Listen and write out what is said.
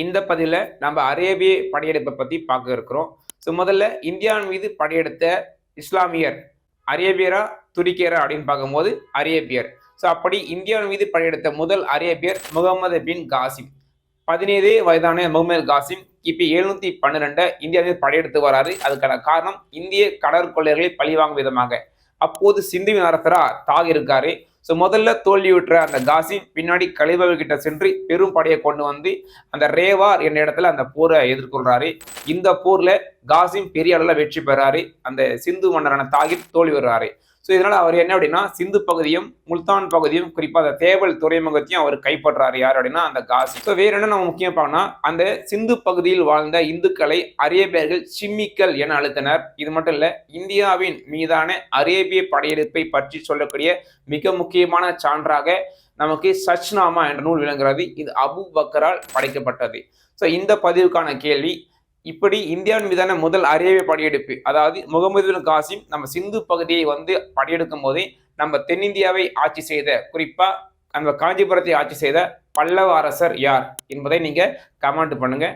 இந்த பதிவில் நம்ம அரேபிய படையெடுப்பை பற்றி பார்க்க இருக்கிறோம். ஸோ முதல்ல இந்தியாவின் மீது படையெடுத்த இஸ்லாமியர் அரேபியரா துருக்கியரா அப்படின்னு பார்க்கும்போது அரேபியர். ஸோ அப்படி இந்தியாவின் மீது படையெடுத்த முதல் அரேபியர் முகமது பின் காசிம். 17 வயதான முகமது காசிம் கிபி 712 இந்தியா மீது படையெடுத்து வராரு. அதுக்கான காரணம் இந்திய கடற்கொள்ளையர்களை பழிவாங்கும் விதமாக. அப்போது சிந்துவின் அரசரா தாகி இருக்காரு. ஸோ முதல்ல தோல்வியுற்ற அந்த காசிம் பின்னாடி கலிபர்கள் கிட்ட சென்று பெரும் படையை கொண்டு வந்து அந்த ரேவார் என்ற இடத்துல அந்த போரை எதிர்கொள்றாரு. இந்த போர்ல காசிம் பெரிய அளவில் வெற்றி பெறாரு. அந்த சிந்து மன்னரான தாகிர் தோல்வி வருறாரு. ஸோ இதனால அவர் என்ன அப்படின்னா சிந்து பகுதியும் முல்தான் பகுதியும் குறிப்பா அந்த தேவல் துறைமுகத்தையும் அவர் கைப்பற்றாரு. யார் அப்படின்னா அந்த காசி. ஸோ வேற என்ன நம்ம முக்கியம் பார்க்கணும், அந்த சிந்து பகுதியில் வாழ்ந்த இந்துக்களை அரேபியர்கள் சிம்மிக்கல் என அழைத்தனர். இது மட்டும் இல்ல, இந்தியாவின் மீதான அரேபிய படையெடுப்பை பற்றி சொல்லக்கூடிய மிக முக்கியமான சான்றாக நமக்கு சச்னாமா என்ற நூல் விளங்குகிறது. இது அபு பக்கரால் படைக்கப்பட்டது. ஸோ இந்த பதிவுக்கான கேள்வி, இப்படி இந்தியாவின் மீதான முதல் அரேபிய படையெடுப்பு, அதாவது முகமது பின் காசிம் நம்ம சிந்து பகுதியை வந்து படையெடுக்கும் போதே நம்ம தென்னிந்தியாவை ஆட்சி செய்த, குறிப்பா நம்ம காஞ்சிபுரத்தை ஆட்சி செய்த பல்லவ அரசர் யார் என்பதை நீங்க கமெண்ட் பண்ணுங்க.